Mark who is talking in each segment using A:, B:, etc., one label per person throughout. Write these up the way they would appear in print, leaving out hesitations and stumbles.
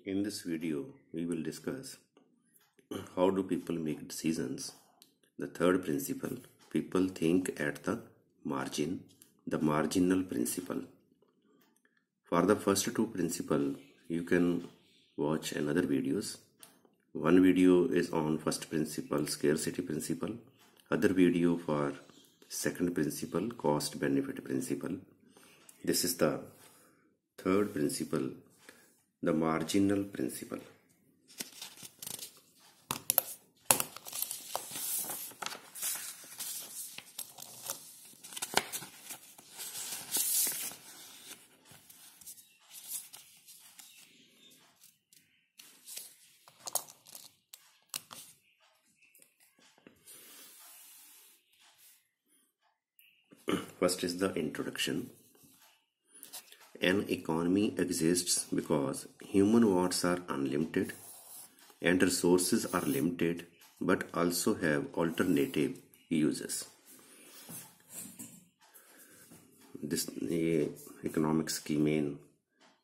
A: In this video, we will discuss how do people make decisions. The third principle, people think at the margin, the marginal principle. For the first two principle, you can watch another videos. One video is on first principle, scarcity principle. Other video for second principle, cost benefit principle. This is the third principle, the marginal principle. First is the introduction. An economy exists because human wants are unlimited and resources are limited but also have alternative uses. ये economics की main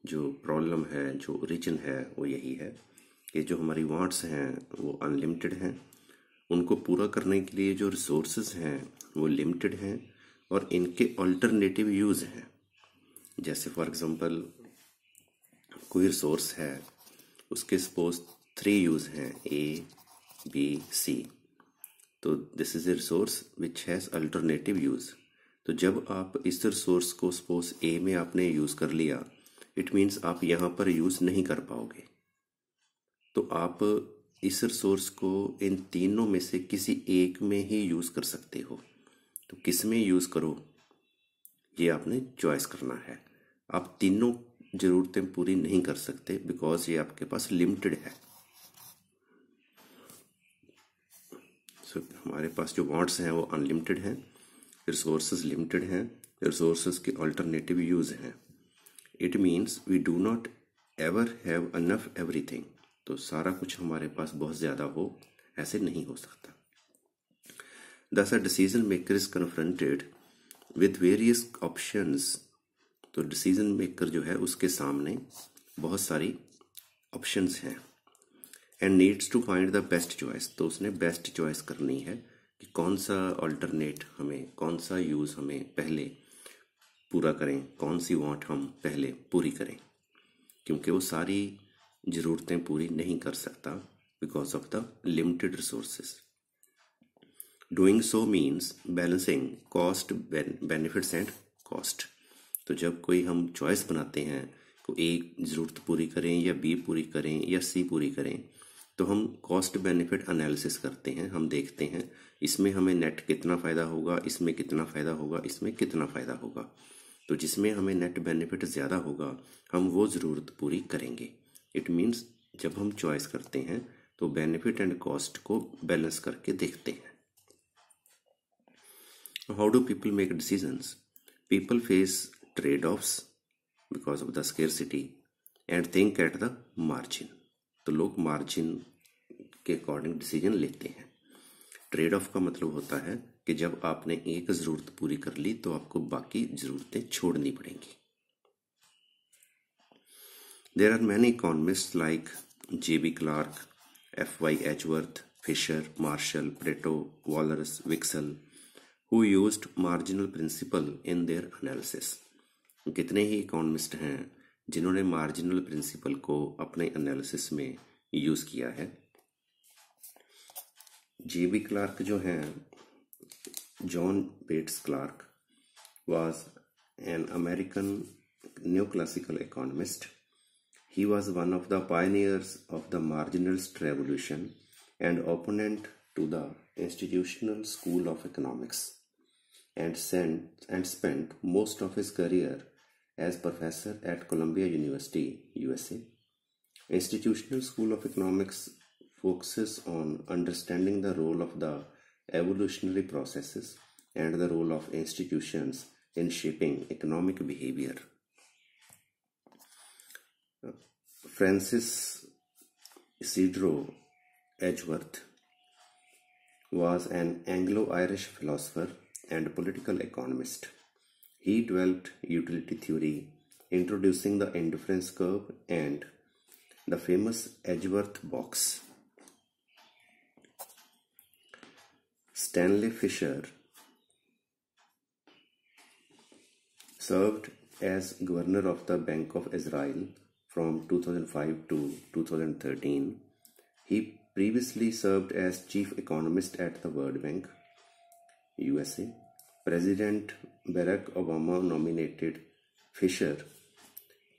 A: जो problem है, जो origin है, वो यही है कि जो हमारी वांट्स हैं वो अनलिमिटेड हैं, उनको पूरा करने के लिए जो रिसोर्सेज हैं वो लिमिटेड हैं और इनके अल्टरनेटिव यूज़ हैं. जैसे फॉर एग्जांपल कोई रिसोर्स है, उसके सपोज 3 यूज़ हैं, ए बी सी. तो this is a resource which has alternative use. तो जब आप इस रिसोर्स को सपोज ए में आपने यूज़ कर लिया, इट मीन्स आप यहाँ पर यूज़ नहीं कर पाओगे. तो आप इस रिसोर्स को इन तीनों में से किसी एक में ही यूज़ कर सकते हो. तो किस में यूज़ करो ये आपने चॉइस करना है. आप तीनों ज़रूरतें पूरी नहीं कर सकते बिकॉज ये आपके पास लिमिटेड है. सो हमारे पास जो वांट्स हैं वो अनलिमिटेड हैं, रिसोर्सेज लिमिटेड हैं, रिसोर्सेज के अल्टरनेटिव यूज़ हैं. It means we do not ever have enough everything. तो सारा कुछ हमारे पास बहुत ज़्यादा हो, ऐसे नहीं हो सकता. Thus a decision maker is confronted with various options. तो डिसीजन मेकर जो है उसके सामने बहुत सारी ऑप्शंस हैं and needs to find the best choice. तो उसने बेस्ट चॉइस करनी है कि कौन सा अल्टरनेट हमें, कौन सा यूज़ हमें पहले पूरा करें, कौन सी वांट हम पहले पूरी करें, क्योंकि वो सारी ज़रूरतें पूरी नहीं कर सकता because of the limited resources. Doing so means balancing cost benefits and cost. तो जब कोई हम चॉइस बनाते हैं को एक ज़रूरत पूरी करें या बी पूरी करें या सी पूरी करें, तो हम कॉस्ट बेनिफिट एनालिसिस करते हैं. हम देखते हैं इसमें हमें नेट कितना फ़ायदा होगा, इसमें कितना फ़ायदा होगा, इसमें कितना फ़ायदा होगा. तो जिसमें हमें नेट बेनिफिट ज़्यादा होगा हम वो ज़रूरत पूरी करेंगे. इट मीन्स जब हम चॉइस करते हैं तो बेनिफिट एंड कॉस्ट को बैलेंस करके देखते हैं. How do people make decisions? People face trade-offs because of the scarcity and think at the margin. तो लोग मार्जिन के अकॉर्डिंग डिसीजन लेते हैं. ट्रेड ऑफ का मतलब होता है कि जब आपने एक ज़रूरत पूरी कर ली तो आपको बाकी ज़रूरतें छोड़नी पड़ेंगी. There are many economists like J.B. Clark, F.Y. Edgeworth, Fisher, Marshall, Pareto, Wallace, Wicksell, who used marginal principle in their analysis. कितने ही इकोनॉमिस्ट हैं जिन्होंने मार्जिनल प्रिंसिपल को अपने एनालिसिस में यूज़ किया है. J.B. क्लार्क जो हैं, John Bates Clark, was an American neoclassical economist. He was one of the pioneers of the marginalist revolution and opponent to the institutional school of economics, and spent most of his career as professor at Columbia University, USA. Institutional School of Economics focuses on understanding the role of the evolutionary processes and the role of institutions in shaping economic behavior. Francis Isidro Edgeworth was an Anglo-Irish philosopher and political economist. He developed utility theory, introducing the indifference curve and The famous Edgeworth box. Stanley Fischer served as governor of the Bank of Israel from 2005 to 2013. He previously served as chief economist at the World Bank, USA. President Barack Obama nominated Fischer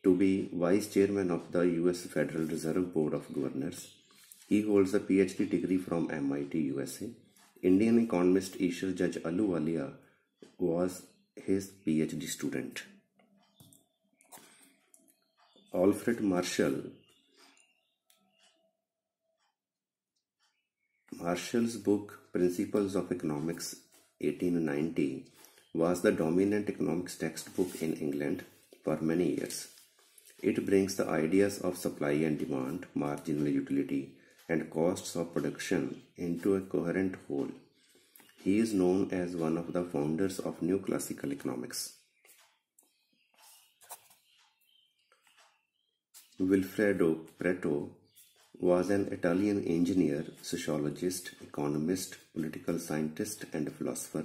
A: to be vice chairman of the US Federal Reserve Board of Governors. He holds a PhD degree from MIT, USA. Indian economist Ishar Judge Ahluwalia was his PhD student. Alfred Marshall's book Principles of Economics 1890 was the dominant economics textbook in England for many years. It brings the ideas of supply and demand, marginal utility, and costs of production into a coherent whole. He is known as one of the founders of New Classical Economics. Vilfredo Pareto was an Italian engineer, sociologist, economist, political scientist, and philosopher.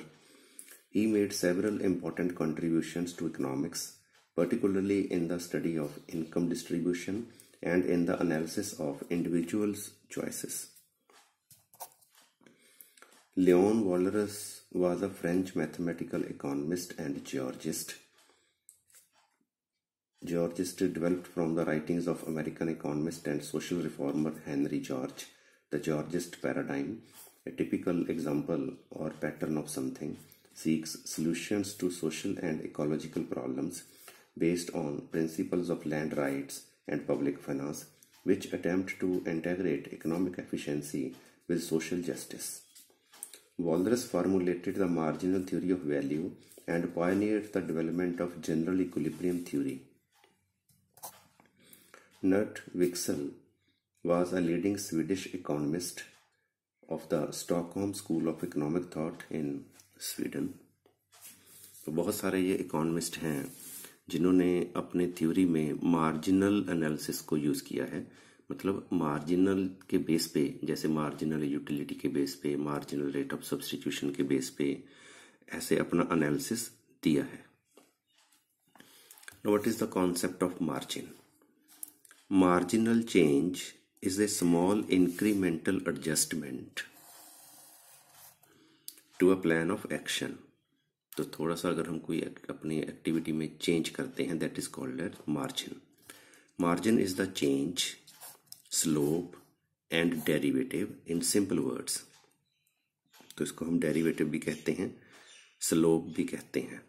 A: He made several important contributions to economics, particularly in the study of income distribution and in the analysis of individuals' choices. Léon Walras was a French mathematical economist and geologist. Georgist developed from the writings of American economist and social reformer Henry George. The Georgist paradigm, a typical example or pattern of something, seeks solutions to social and ecological problems based on principles of land rights and public finance, which attempt to integrate economic efficiency with social justice. Walras formulated the marginal theory of value and pioneered the development of general equilibrium theory. Knut Wicksell was a leading Swedish economist of the Stockholm School of Economic Thought in Sweden. तो बहुत सारे ये economist हैं जिन्होंने अपने theory में marginal analysis को use किया है, मतलब मार्जिनल के बेस पे, जैसे मार्जिनल यूटिलिटी के बेस पे, मार्जिनल रेट ऑफ सब्स्टिट्यूशन के बेस पे ऐसे अपना एनालिसिस दिया है. What is the concept of margin? Marginal change is a small incremental adjustment to a plan of action. तो थोड़ा सा अगर हम कोई अपनी एक्टिविटी में चेंज करते हैं, that is called as margin. Margin is the change, slope and derivative in simple words. तो इसको हम डेरिवेटिव भी कहते हैं, स्लोप भी कहते हैं.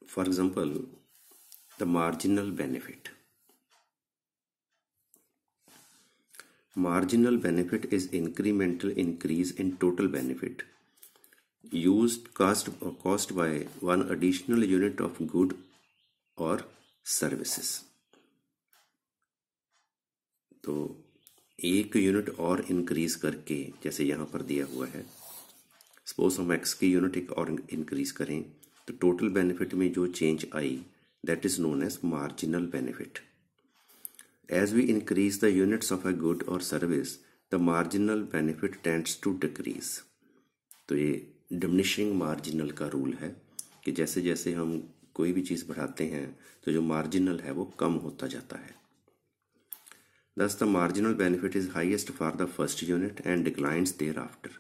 A: For example, the marginal benefit. Marginal benefit is incremental increase in total benefit caused by one additional unit of good or services. तो एक यूनिट और इंक्रीज करके, जैसे यहाँ पर दिया हुआ है, सपोज हम एक्स की यूनिट एक और इंक्रीज करें तो टोटल बेनिफिट में जो change I, that is known as marginal benefit. As we increase the units of a good or service, the marginal benefit tends to decrease. तो ये diminishing marginal का रूल है कि जैसे जैसे हम कोई भी चीज़ बढ़ाते हैं तो जो मार्जिनल है वो कम होता जाता है. Thus the marginal benefit is highest for the first unit and declines thereafter.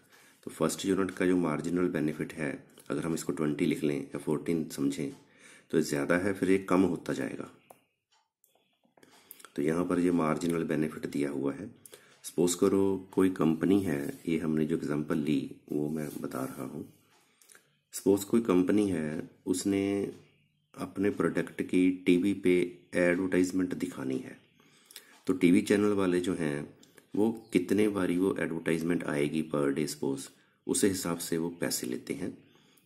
A: तो फर्स्ट यूनिट का जो मार्जिनल बेनिफिट है, अगर हम इसको 20 लिख लें या 14 समझें तो ज़्यादा है, फिर ये कम होता जाएगा. तो यहाँ पर ये मार्जिनल बेनिफिट दिया हुआ है. सपोज करो कोई कंपनी है, ये हमने जो एग्जांपल ली वो मैं बता रहा हूँ. सपोज कोई कंपनी है, उसने अपने प्रोडक्ट की टीवी पे एडवर्टाइजमेंट दिखानी है. तो टीवी चैनल वाले जो हैं वो कितने बारी वो एडवर्टाइजमेंट आएगी पर डे, सपोज उस हिसाब से वो पैसे लेते हैं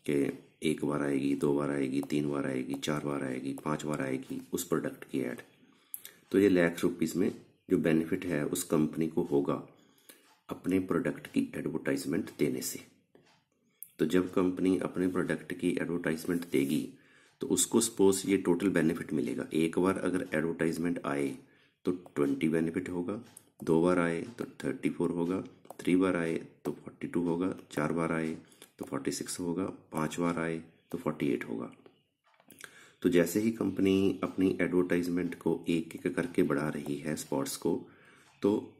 A: कि एक बार आएगी, 2 बार आएगी, 3 बार आएगी, 4 बार आएगी, 5 बार आएगी उस प्रोडक्ट की ऐड. तो ये लाख रुपीस में जो बेनिफिट है उस कंपनी को होगा अपने प्रोडक्ट की एडवर्टाइजमेंट देने से. तो जब कंपनी अपने प्रोडक्ट की एडवर्टाइजमेंट देगी तो उसको सपोज ये टोटल बेनिफिट मिलेगा। एक बार अगर एडवर्टाइजमेंट आए तो 20 बेनिफिट होगा, 2 बार आए तो 34 होगा, 3 बार आए तो 42 होगा, 4 बार आए तो 46 होगा, 5 बार आए तो 48 होगा। तो जैसे ही कंपनी अपनी एडवर्टाइजमेंट को एक एक करके बढ़ा रही है स्पॉट्स को, तो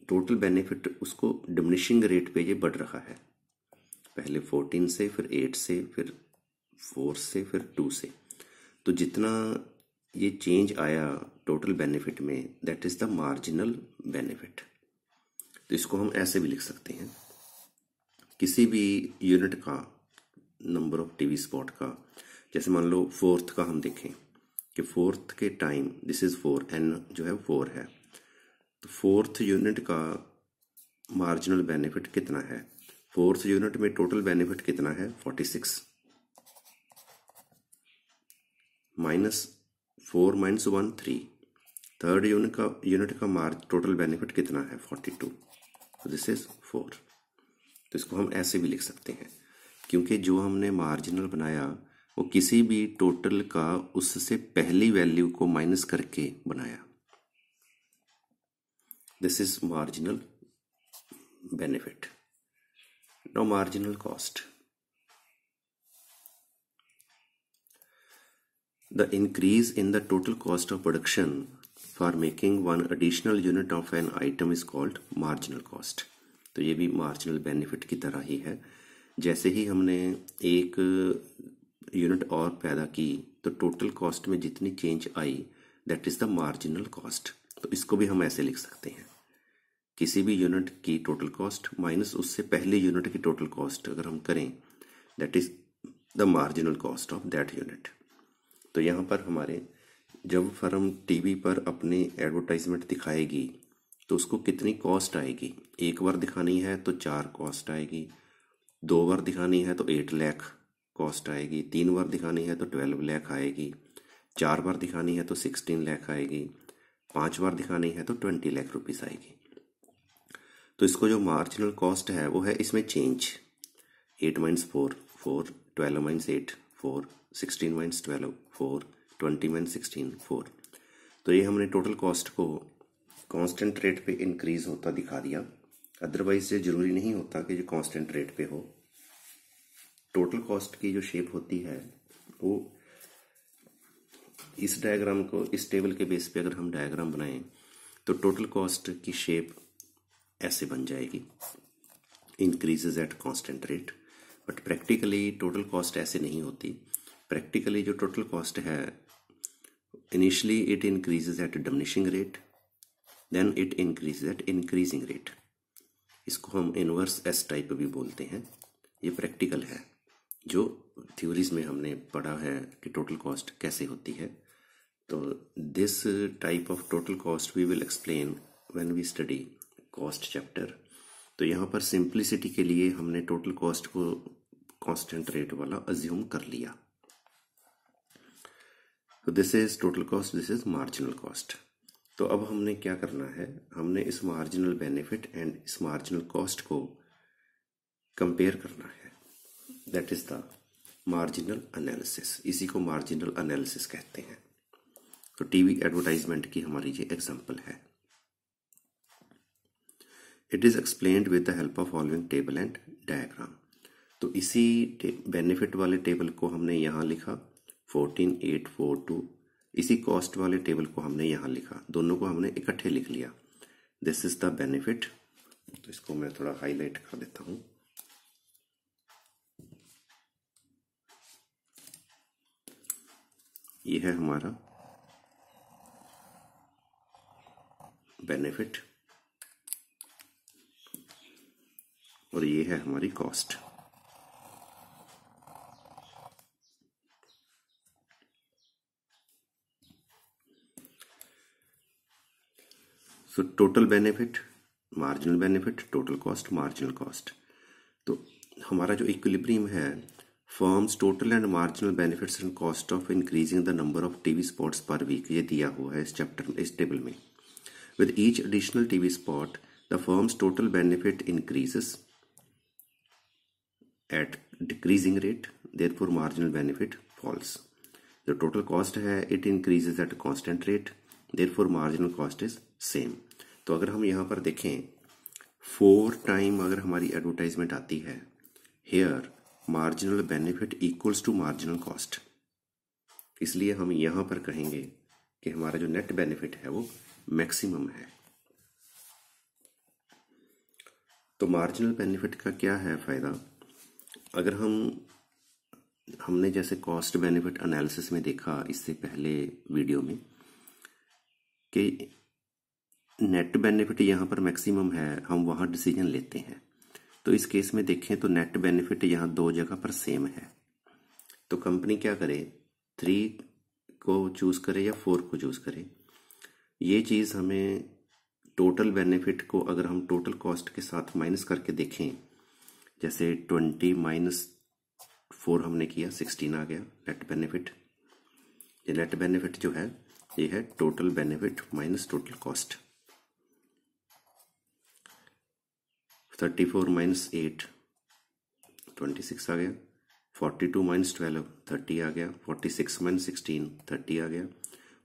A: टोटल बेनिफिट उसको डिमिनिशिंग रेट पे ये बढ़ रहा है। पहले 14 से, फिर 8 से, फिर 4 से, फिर 2 से। तो जितना ये चेंज आया टोटल बेनिफिट में, that is the marginal benefit. तो इसको हम ऐसे भी लिख सकते हैं, किसी भी यूनिट का नंबर ऑफ टीवी स्पॉट का, जैसे मान लो 4th का हम देखें कि 4th के टाइम दिस इज 4, एन जो है 4 है, तो 4th यूनिट का मार्जिनल बेनिफिट कितना है? 4th यूनिट में टोटल बेनिफिट कितना है? 46 माइनस 4 माइनस 1 3। 3rd यूनिट का टोटल बेनिफिट कितना है? 42। तो दिस इज 4। तो इसको हम ऐसे भी लिख सकते हैं, क्योंकि जो हमने मार्जिनल बनाया वो किसी भी टोटल का उससे पहली वैल्यू को माइनस करके बनाया। This is marginal benefit. Now marginal cost. The increase in the total cost of production for making one additional unit of an item is called marginal cost। तो ये भी marginal benefit की तरह ही है। जैसे ही हमने एक यूनिट और पैदा की तो टोटल कॉस्ट में जितनी change I, that is the marginal cost. तो इसको भी हम ऐसे लिख सकते हैं, किसी भी यूनिट की टोटल कॉस्ट माइनस उससे पहले यूनिट की टोटल कॉस्ट अगर हम करें, that is the marginal cost of that unit. तो यहाँ पर हमारे जब फर्म टीवी पर अपनी एडवर्टाइजमेंट दिखाएगी तो उसको कितनी कॉस्ट आएगी? एक बार दिखानी है तो 4 कॉस्ट आएगी, 2 बार दिखानी है तो 8 लाख कॉस्ट आएगी, 3 बार दिखानी है तो 12 लाख आएगी, 4 बार दिखानी है तो 16 लाख आएगी, 5 बार दिखानी है तो 20 लाख रुपीस आएगी। तो इसको जो मार्जिनल कॉस्ट है वो है इसमें change. 8 minus 4 4, 12 minus 8 4, 16 minus 12 4, 20 minus 16 4। तो ये हमने टोटल कॉस्ट को कांस्टेंट रेट पे इंक्रीज होता दिखा दिया। अदरवाइज ये जरूरी नहीं होता कि जो कांस्टेंट रेट पे हो। टोटल कॉस्ट की जो शेप होती है वो इस डायग्राम को, इस टेबल के बेस पे अगर हम डायग्राम बनाएं तो टोटल कॉस्ट की शेप ऐसे बन जाएगी, increases at constant rate. But practically total cost ऐसे नहीं होती। प्रैक्टिकली जो टोटल कॉस्ट है, initially it increases at diminishing rate, then it increases at increasing rate. इसको हम इनवर्स एस टाइप भी बोलते हैं। ये प्रैक्टिकल है, जो थ्योरीज में हमने पढ़ा है कि टोटल कॉस्ट कैसे होती है। तो this type of total cost we will explain when we study cost chapter. तो यहाँ पर सिंप्लिसिटी के लिए हमने टोटल कॉस्ट को कांस्टेंट रेट वाला अज्यूम कर लिया। तो this is total cost, this is marginal cost. तो अब हमने क्या करना है, हमने इस मार्जिनल बेनिफिट एंड इस मार्जिनल कॉस्ट को कंपेयर करना है। That is the marginal analysis. इसी को मार्जिनल एनालिसिस कहते हैं। तो टीवी एडवर्टाइजमेंट की हमारी ये एग्जांपल है। It is explained with the help of following table and diagram. तो इसी बेनिफिट वाले टेबल को हमने यहाँ लिखा 14842, इसी कॉस्ट वाले टेबल को हमने यहाँ लिखा, दोनों को हमने इकट्ठे लिख लिया। This is the benefit. तो इसको मैं थोड़ा हाईलाइट कर देता हूँ। ये है हमारा बेनिफिट और ये है हमारी cost. So total benefit, marginal benefit, total cost, marginal cost. तो हमारा जो इक्विलिब्रियम है, firms total and marginal benefits and cost of increasing the number of TV spots per week, ये दिया हुआ है इस चैप्टर में, इस टेबल में। With each additional TV spot the firms total benefit increases at decreasing rate, therefore marginal benefit falls. जो total cost है it increases at constant rate, therefore marginal cost is same. तो अगर हम यहाँ पर देखें 4 टाइम अगर हमारी एडवर्टाइजमेंट आती है, here marginal benefit equals to marginal cost, इसलिए हम यहाँ पर कहेंगे कि हमारा जो नेट बेनिफिट है वो मैक्सिमम है। तो मार्जिनल बेनिफिट का क्या है फ़ायदा? अगर हमने जैसे कॉस्ट बेनिफिट एनालिसिस में देखा इससे पहले वीडियो में कि नेट बेनिफिट यहाँ पर मैक्सिमम है, हम वहाँ डिसीजन लेते हैं। तो इस केस में देखें तो नेट बेनिफिट यहाँ 2 जगह पर सेम है, तो कंपनी क्या करे, 3 को चूज़ करे या 4 को चूज़ करे। ये चीज़ हमें टोटल बेनिफिट को अगर हम टोटल कॉस्ट के साथ माइनस करके देखें, जैसे 20 माइनस 4 हमने किया 16 आ गया नेट बेनिफिट। ये नेट बेनिफिट जो है ये है total benefit minus total cost. 34 minus 8 26 आ गया, 42 माइनस 12 30 आ गया, 46 माइनस 16 30 आ गया,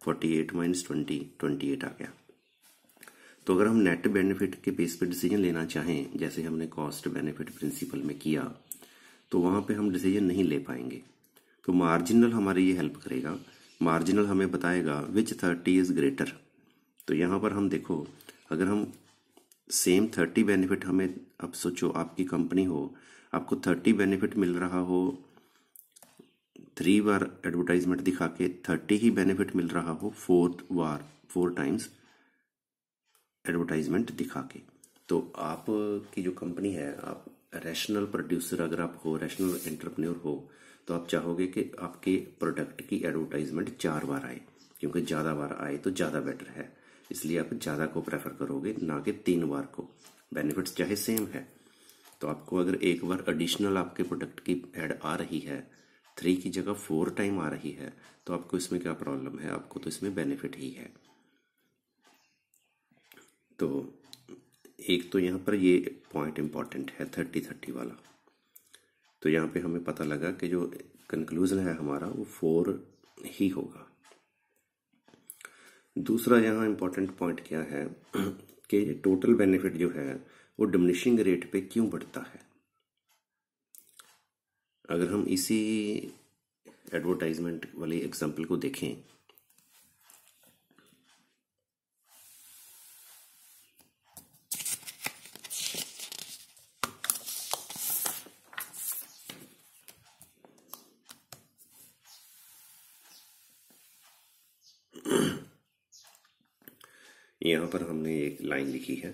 A: 48 माइनस 20 28 आ गया। तो अगर हम नेट बेनिफिट के बेस पे डिसीजन लेना चाहें, जैसे हमने कॉस्ट बेनिफिट प्रिंसिपल में किया, तो वहाँ पे हम डिसीजन नहीं ले पाएंगे। तो मार्जिनल हमारी ये हेल्प करेगा। मार्जिनल हमें बताएगा विच 30 इज़ ग्रेटर। तो यहाँ पर हम देखो, अगर हम सेम 30 बेनिफिट हमें, अब सोचो आपकी कंपनी हो, आपको 30 बेनिफिट मिल रहा हो, 3 बार एडवर्टाइजमेंट दिखा के 30 ही बेनिफिट मिल रहा हो 4 टाइम्स एडवर्टाइजमेंट दिखा के, तो आपकी जो कंपनी है, आप रैशनल प्रोड्यूसर अगर आप हो, रैशनल एंटरप्रेन्योर हो, तो आप चाहोगे कि आपके प्रोडक्ट की एडवर्टाइजमेंट 4 बार आए, क्योंकि ज़्यादा बार आए तो ज़्यादा बेटर है, इसलिए आप ज़्यादा को प्रेफर करोगे ना कि 3 बार को। बेनिफिट्स चाहे सेम है, तो आपको अगर एक बार एडिशनल आपके प्रोडक्ट की एड आ रही है, 3 की जगह 4 टाइम आ रही है, तो आपको इसमें क्या प्रॉब्लम है? आपको तो इसमें बेनिफिट ही है। तो एक तो यहाँ पर ये पॉइंट इम्पॉर्टेंट है 30-30 वाला। तो यहाँ पे हमें पता लगा कि जो कंक्लूजन है हमारा वो 4 ही होगा। दूसरा यहाँ इम्पॉर्टेंट पॉइंट क्या है कि टोटल बेनिफिट जो है वो डिमिनिशिंग रेट पे क्यों बढ़ता है? अगर हम इसी एडवर्टाइजमेंट वाली एग्जांपल को देखें, यहाँ पर हमने एक लाइन लिखी है,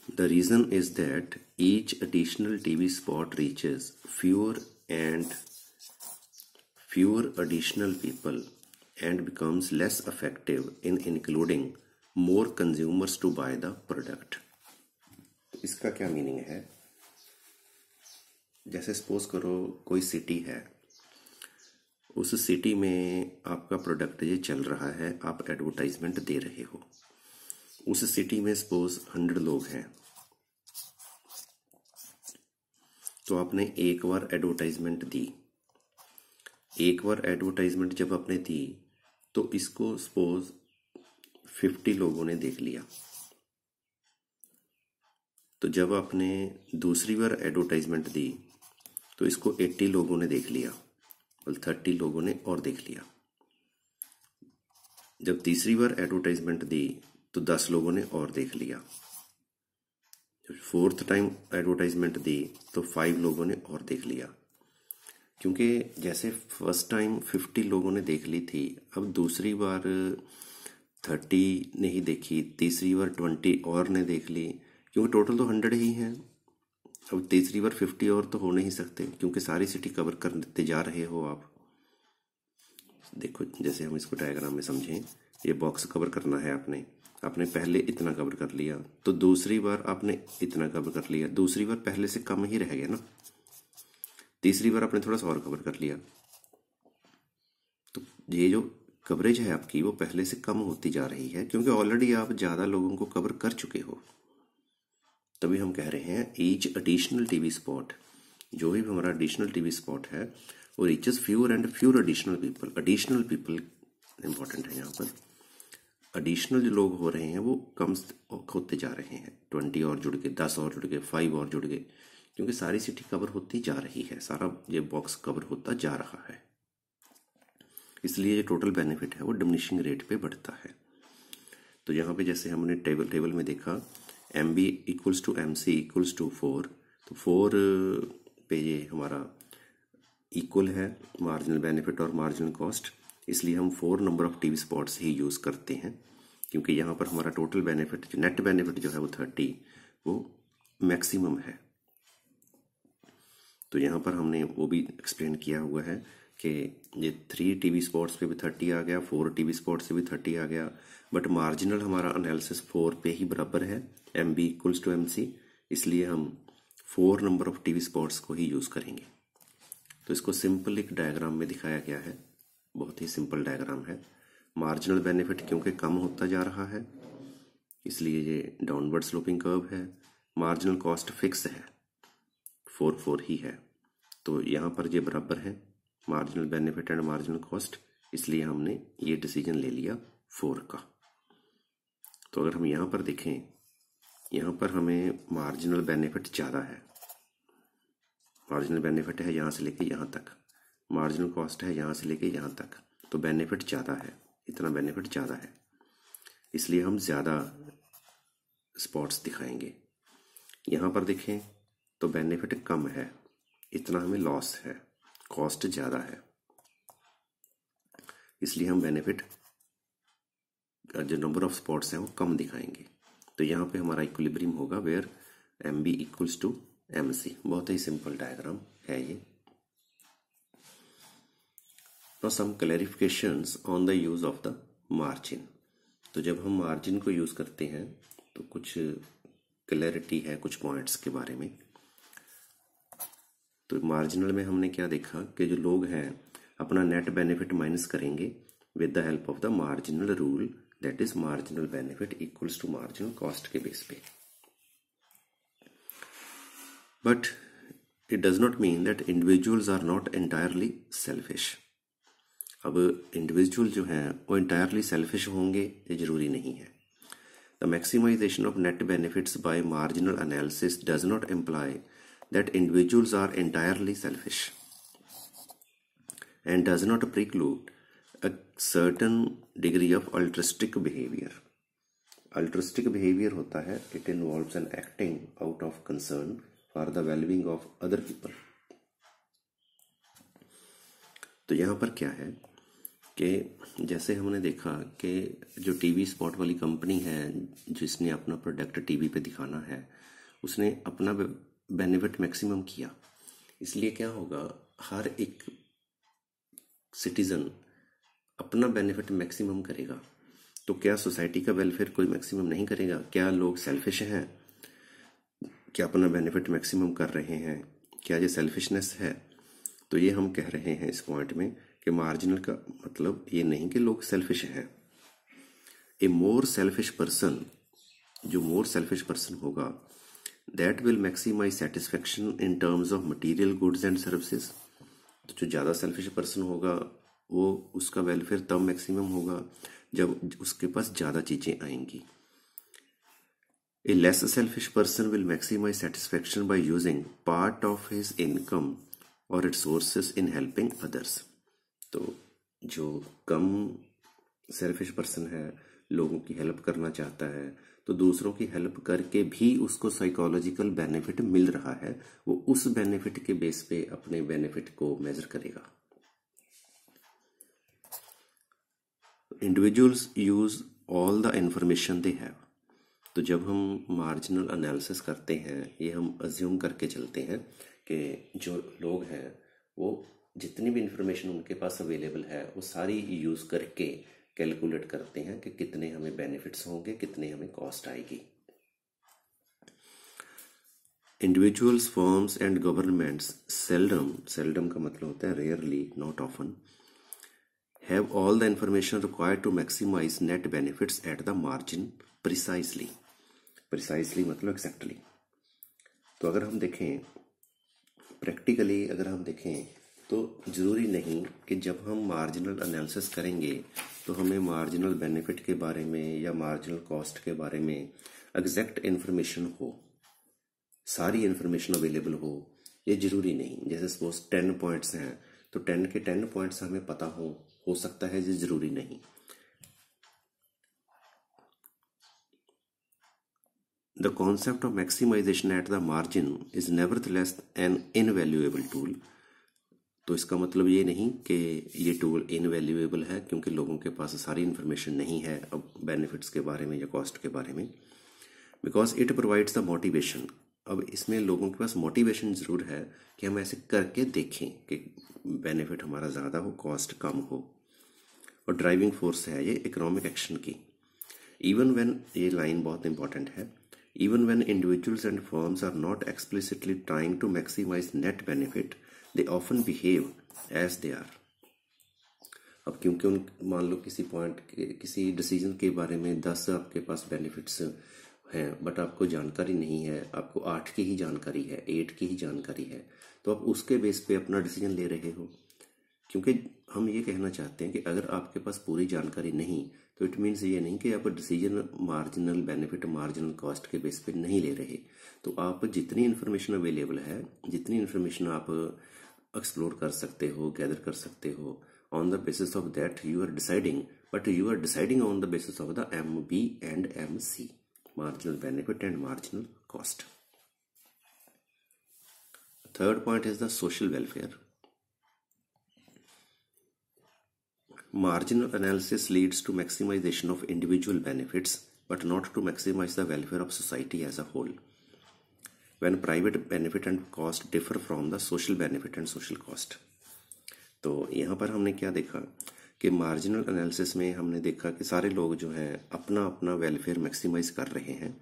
A: the reason is that each additional TV spot reaches fewer additional people and becomes less effective in including more consumers to buy the product। इसका क्या मीनिंग है? जैसे सपोज करो कोई सिटी है, उस सिटी में आपका प्रोडक्ट ये चल रहा है, आप एडवर्टाइजमेंट दे रहे हो। उस सिटी में सपोज 100 लोग हैं, तो आपने एक बार एडवर्टाइजमेंट दी। एक बार एडवर्टाइजमेंट जब आपने दी तो इसको सपोज 50 लोगों ने देख लिया। तो जब आपने दूसरी बार एडवर्टाइजमेंट दी तो इसको 80 लोगों ने देख लिया और 30 लोगों ने और देख लिया। जब तीसरी बार एडवर्टाइजमेंट दी तो 10 लोगों ने और देख लिया। जब 4th टाइम एडवर्टाइजमेंट दी तो 5 लोगों ने और देख लिया। क्योंकि जैसे फर्स्ट टाइम 50 लोगों ने देख ली थी, अब दूसरी बार 30 ने ही देखी, तीसरी बार 20 और ने देख ली, क्योंकि टोटल तो 100 ही हैं। अब तीसरी बार 50 और तो हो नहीं सकते, क्योंकि सारी सिटी कवर करते जा रहे हो आप। देखो जैसे हम इसको डायग्राम में समझें, ये बॉक्स कवर करना है आपने पहले इतना कवर कर लिया, तो दूसरी बार आपने इतना कवर कर लिया, दूसरी बार पहले से कम ही रह गया ना, तीसरी बार आपने थोड़ा सा और कवर कर लिया। तो ये जो कवरेज है आपकी वो पहले से कम होती जा रही है, क्योंकि ऑलरेडी आप ज़्यादा लोगों को कवर कर चुके हो। तभी हम कह रहे हैं ईच एडिशनल टीवी स्पॉट, जो भी हमारा एडिशनल टीवी स्पॉट है और reaches fewer and fewer additional people. Additional people important है यहाँ पर। एडिशनल जो लोग हो रहे हैं वो कम होते जा रहे हैं। 20 और जुड़ गए, 10 और जुड़ गए, 5 और जुड़ गए, क्योंकि सारी सिटी कवर होती जा रही है, सारा ये बॉक्स कवर होता जा रहा है, इसलिए जो टोटल बेनिफिट है वो डिमिनिशिंग रेट पे बढ़ता है। तो यहाँ पे जैसे हमने टेबल में देखा M B equals to M C equals to 4, तो 4 पे ये हमारा इक्वल है मार्जिनल बेनिफिट और मार्जिनल कॉस्ट, इसलिए हम 4 नंबर ऑफ टीवी स्पॉट्स ही यूज़ करते हैं, क्योंकि यहाँ पर हमारा टोटल बेनिफिट जो नेट बेनिफिट जो है वो 30 वो मैक्सिमम है। तो यहाँ पर हमने वो भी एक्सप्लेन किया हुआ है कि ये 3 टीवी स्पॉट्स पे भी 30 आ गया, 4 टीवी स्पॉट्स से भी 30 आ गया, बट मार्जिनल हमारा एनालिसिस 4 पे ही बराबर है, M B equals to M C, इसलिए हम 4 नंबर ऑफ टीवी स्पॉट्स को ही यूज़ करेंगे। तो इसको सिंपल एक डायग्राम में दिखाया गया है, बहुत ही सिंपल डायग्राम है। मार्जिनल बेनिफिट क्योंकि कम होता जा रहा है इसलिए ये डाउनवर्ड स्लोपिंग कर्व है। मार्जिनल कॉस्ट फिक्स है, 4 ही है, तो यहाँ पर ये बराबर है marginal benefit and marginal cost, इसलिए हमने ये डिसीजन ले लिया 4 का। तो अगर हम यहाँ पर देखें, यहाँ पर हमें मार्जिनल बेनिफिट ज़्यादा है, मार्जिनल बेनिफिट है यहाँ से लेके यहाँ तक, मार्जिनल कॉस्ट है यहाँ से लेके यहाँ तक, तो बेनिफिट ज़्यादा है, इतना बेनिफिट ज़्यादा है, इसलिए हम ज़्यादा स्पॉट्स दिखाएंगे। यहाँ पर देखें तो बेनिफिट कम है, इतना हमें लॉस है, कॉस्ट ज़्यादा है, इसलिए हम बेनिफिट जो नंबर ऑफ स्पॉट्स हैं वो कम दिखाएंगे। तो यहाँ पे हमारा इक्विलिब्रियम होगा where M B equals to M C. बहुत ही सिंपल डायग्राम है ये। Now some clarifications on the use of the margin. तो जब हम मार्जिन को यूज करते हैं तो कुछ क्लैरिटी है कुछ पॉइंट्स के बारे में। तो मार्जिनल में हमने क्या देखा कि जो लोग हैं अपना नेट बेनिफिट माइनस करेंगे with the help of the marginal rule, that is marginal benefit equals to marginal cost के बेस पे। But it does not mean that individuals are not entirely selfish. अब इंडिविजुअल जो हैं वो entirely selfish होंगे ये जरूरी नहीं है। The maximization of net benefits by marginal analysis does not imply that individuals are entirely selfish and does not preclude a certain degree of altruistic behavior. Altruistic behavior होता है it involves an acting out of concern for the well-being of other people. तो यहाँ पर क्या है कि जैसे हमने देखा कि जो टीवी स्पॉट वाली कंपनी है जिसने अपना प्रोडक्ट टीवी पे दिखाना है उसने अपना बेनिफिट मैक्सिमम किया, इसलिए क्या होगा हर एक सिटीजन अपना बेनिफिट मैक्सिमम करेगा। तो क्या सोसाइटी का वेलफेयर कोई मैक्सिमम नहीं करेगा? क्या लोग सेल्फिश हैं? क्या अपना बेनिफिट मैक्सिमम कर रहे हैं? क्या ये सेल्फिशनेस है? तो ये हम कह रहे हैं इस पॉइंट में कि मार्जिनल का मतलब ये नहीं कि लोग सेल्फिश हैं। ए मोर सेल्फिश पर्सन, जो मोर सेल्फिश पर्सन होगा that will maximize satisfaction in terms of material goods and services। तो जो ज़्यादा सेल्फिश पर्सन होगा वो उसका वेलफेयर तब मैक्सिमम होगा जब उसके पास ज़्यादा चीज़ें आएंगी। A less selfish person will maximize satisfaction by using part of his income or its sources in helping others। तो जो कम सेल्फिश पर्सन है लोगों की हेल्प करना चाहता है तो दूसरों की हेल्प करके भी उसको साइकोलॉजिकल बेनिफिट मिल रहा है, वो उस बेनिफिट के बेस पे अपने बेनिफिट को मेजर करेगा। Individuals use all the information they have. तो जब हम मार्जिनल एनालिसिस करते हैं ये हम अज्यूम करके चलते हैं कि जो लोग हैं वो जितनी भी इंफॉर्मेशन उनके पास अवेलेबल है वो सारी यूज करके कैलकुलेट करते हैं कि कितने हमें बेनिफिट्स होंगे, कितने हमें कॉस्ट आएगी। Individuals, firms and governments seldom का मतलब होता है rarely, not often, have all the information required to maximize net benefits at the margin precisely मतलब एक्जैक्टली। तो अगर हम देखें प्रैक्टिकली, अगर हम देखें तो ज़रूरी नहीं कि जब हम मार्जिनल एनालिसिस करेंगे तो हमें मार्जिनल बेनिफिट के बारे में या मार्जिनल कॉस्ट के बारे में एग्जैक्ट इन्फॉर्मेशन हो, सारी इन्फॉर्मेशन अवेलेबल हो, ये ज़रूरी नहीं। जैसे सपोज 10 पॉइंट्स हैं तो 10 के 10 पॉइंट्स हमें पता हो सकता है, ये ज़रूरी नहीं। The concept of maximization at the margin is nevertheless an invaluable tool। तो इसका मतलब ये नहीं कि ये टूल इनवैल्यूएबल है क्योंकि लोगों के पास सारी इन्फॉर्मेशन नहीं है अब बेनिफिट्स के बारे में या कॉस्ट के बारे में, because it provides the motivation. अब इसमें लोगों के पास मोटिवेशन ज़रूर है कि हम ऐसे करके देखें कि बेनिफिट हमारा ज़्यादा हो, कॉस्ट कम हो, और ड्राइविंग फोर्स है ये इकोनॉमिक एक्शन की। इवन व्हेन, ये लाइन बहुत इंपॉर्टेंट है, even when individuals and firms are not explicitly trying to maximize net benefit, they often behave as they are। अब क्योंकि मान लो किसी पॉइंट के किसी डिसीजन के बारे में 10 आपके पास बेनिफिट्स हैं बट आपको जानकारी नहीं है, आपको 8 की ही जानकारी है, 8 की ही जानकारी है, तो आप उसके बेस पे अपना डिसीजन ले रहे हो। क्योंकि हम ये कहना चाहते हैं कि अगर आपके पास पूरी जानकारी नहीं तो इट मीन्स ये नहीं कि आप decision marginal benefit, marginal cost के बेस पे नहीं ले रहे। तो आप जितनी इन्फॉर्मेशन अवेलेबल है, जितनी इन्फॉर्मेशन आप एक्सप्लोर कर सकते हो, गैदर कर सकते हो, on the basis of that you are deciding, but you are deciding on the basis of the MB and MC, marginal benefit and marginal cost. Third point is the social welfare. Marginal analysis leads to maximization of individual benefits, but not to maximize the welfare of society as a whole, when private benefit and cost differ from the social benefit and social cost। तो यहाँ पर हमने क्या देखा कि marginal analysis में हमने देखा कि सारे लोग जो हैं अपना अपना वेलफेयर मैक्सिमाइज कर रहे हैं,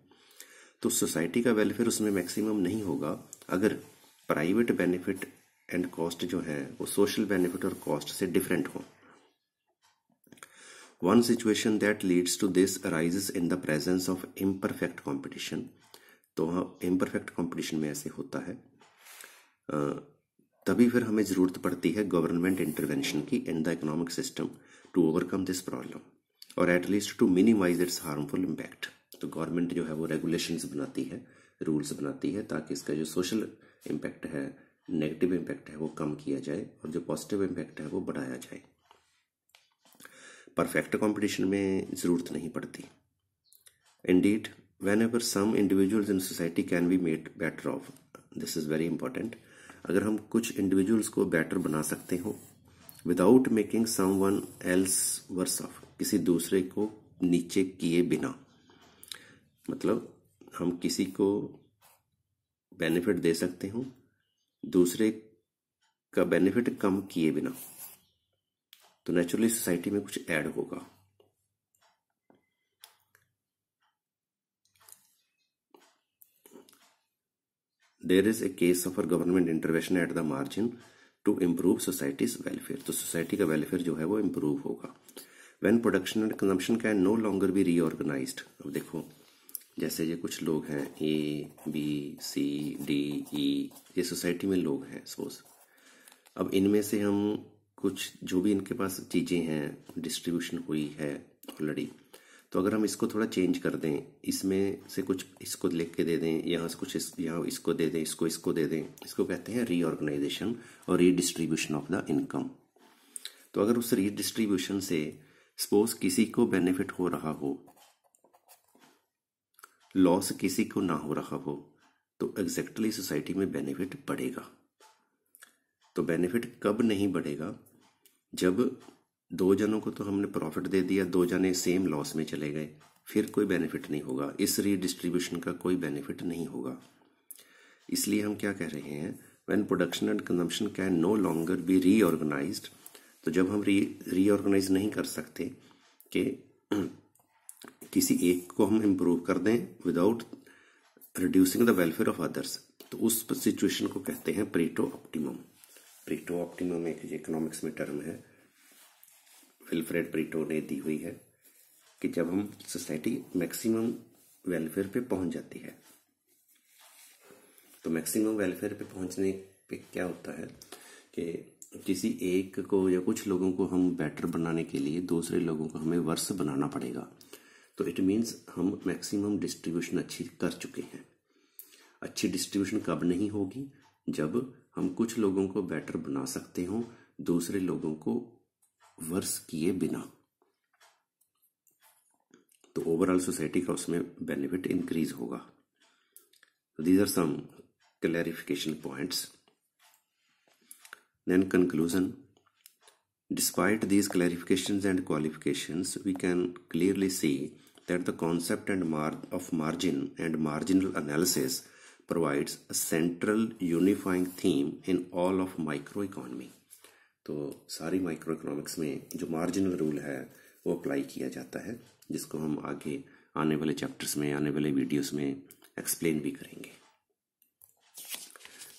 A: तो सोसाइटी का वेलफेयर उसमें मैक्सिमम नहीं होगा अगर प्राइवेट बेनिफिट एंड कॉस्ट जो है वो सोशल बेनिफिट और कॉस्ट से डिफरेंट हो। One situation that leads to this arises in the presence of imperfect competition। तो हाँ, imperfect competition में ऐसे होता है, तभी फिर हमें ज़रूरत पड़ती है गवर्नमेंट इंटरवेंशन की in the economic system to overcome this problem, और at least to minimise its harmful impact. तो गवर्नमेंट जो है वो रेगुलेशंस बनाती है, रूल्स बनाती है, ताकि इसका जो सोशल इम्पैक्ट है, नेगेटिव इम्पैक्ट है, वो कम किया जाए और जो पॉजिटिव इम्पैक्ट है वो बढ़ाया जाए। परफेक्ट कंपटीशन में ज़रूरत नहीं पड़ती। Indeed whenever some individuals in society can be made better off, this is very important। अगर हम कुछ इंडिविजुअल्स को बेटर बना सकते हो without making someone else worse off, किसी दूसरे को नीचे किए बिना, मतलब हम किसी को बेनिफिट दे सकते हो दूसरे का बेनिफिट कम किए बिना, तो नेचुरली सोसाइटी में कुछ ऐड होगा। There is a case of government intervention at the margin to improve society's welfare. तो सोसाइटी का वेलफेयर जो है वो इम्प्रूव होगा। When production and consumption can no longer be reorganised. अब देखो जैसे ये कुछ लोग हैं ABCDE, ये सोसाइटी में लोग हैं सपोज। अब इनमें से हम कुछ जो भी इनके पास चीज़ें हैं डिस्ट्रीब्यूशन हुई है ऑलरेडी, तो अगर हम इसको थोड़ा चेंज कर दें, इसमें से कुछ इसको लिख के दे दें, यहाँ से कुछ यहाँ इसको दे दें, इसको दे दें, इसको कहते हैं रीऑर्गेनाइजेशन और रीडिस्ट्रीब्यूशन ऑफ द इनकम। तो अगर उस रीडिस्ट्रीब्यूशन से सपोज किसी को बेनिफिट हो रहा हो, लॉस किसी को ना हो रहा हो, तो एग्जैक्टली सोसाइटी में बेनिफिट बढ़ेगा। तो बेनिफिट कब नहीं बढ़ेगा? जब 2 जनों को तो हमने प्रॉफिट दे दिया, 2 जने सेम लॉस में चले गए, फिर कोई बेनिफिट नहीं होगा, इस रीडिस्ट्रीब्यूशन का कोई बेनिफिट नहीं होगा। इसलिए हम क्या कह रहे हैं, when production and consumption can no longer be reorganised, तो जब हम रीऑर्गेनाइज नहीं कर सकते कि किसी एक को हम इम्प्रूव कर दें without reducing the welfare of others, तो उस सिचुएशन को कहते हैं परेटो ऑप्टिमम। परेटो ऑप्टिमम एक इकोनॉमिक्स में टर्म है, विल्फ्रेड परेटो ने दी हुई है, कि जब हम सोसाइटी मैक्सिमम वेलफेयर पे पहुंच जाती है। तो मैक्सिमम वेलफेयर पे पहुंचने पे क्या होता है कि किसी एक को या कुछ लोगों को हम बेटर बनाने के लिए दूसरे लोगों को हमें वर्स बनाना पड़ेगा। तो इट मीन्स हम मैक्सिमम डिस्ट्रीब्यूशन अच्छी कर चुके हैं। अच्छी डिस्ट्रीब्यूशन कब नहीं होगी? जब हम कुछ लोगों को बेटर बना सकते हो दूसरे लोगों को वर्स किए बिना। तो ओवरऑल सोसाइटी का उसमें बेनिफिट इंक्रीज होगा। These are some clarification points. Then conclusion. Despite these clarifications and qualifications, we can clearly see that the concept of margin and marginal analysis provides a central unifying theme in all of microeconomy. तो सारी micro economics में जो marginal rule है वो apply किया जाता है, जिसको हम आगे आने वाले चैप्टर्स में, आने वाले वीडियोस में एक्सप्लेन भी करेंगे।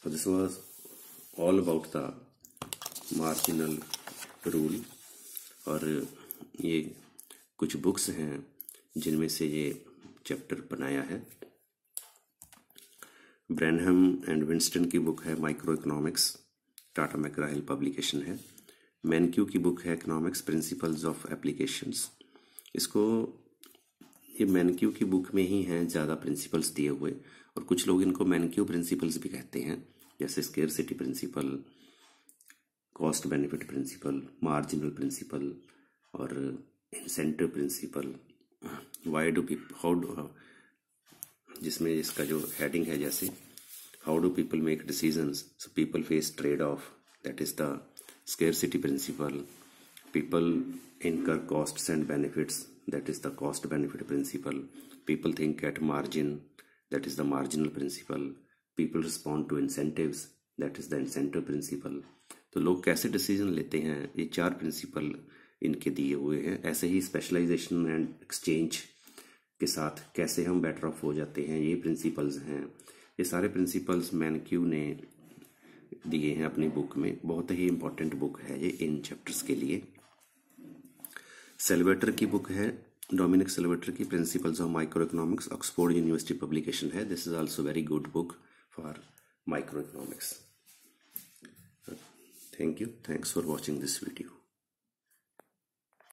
A: So this was all about the marginal rule. और ये कुछ बुक्स हैं जिनमें से ये चैप्टर बनाया है। ब्रैनहम एंड विंस्टन की बुक है माइक्रो इकोनॉमिक्स, टाटा मैकग्रा-हिल पब्लिकेशन है। मैनक्यू की बुक है इकोनॉमिक्स प्रिंसिपल्स ऑफ एप्लीकेशंस। इसको ये मैनक्यू की बुक में ही हैं ज़्यादा प्रिंसिपल्स दिए हुए, और कुछ लोग इनको मैनक्यू प्रिंसिपल्स भी कहते हैं, जैसे scarcity principle, cost benefit principle, marginal principle और incentive principle. Why do people, how do, जिसमें इसका जो हेडिंग है जैसे how do people make decisions, so people face trade off, that is the scarcity principle. People incur costs and benefits, that is the cost benefit principle. People think at margin, that is the marginal principle. People respond to incentives, that is the incentive principle. तो लोग कैसे decision लेते हैं, ये 4 principal इनके दिए हुए हैं। ऐसे ही स्पेशलाइजेशन एंड एक्सचेंज के साथ कैसे हम बेटर ऑफ हो जाते हैं, ये प्रिंसिपल्स हैं। ये सारे प्रिंसिपल्स मैनक्यू ने दिए हैं अपनी बुक में। बहुत ही इंपॉर्टेंट बुक है ये इन चैप्टर्स के लिए। सेल्वेटर की बुक है, डोमिनिक सेल्वेटर की principles of micro economics, Oxford University publication है। This is also very good book for micro economics. Thank you. Thanks for watching this video.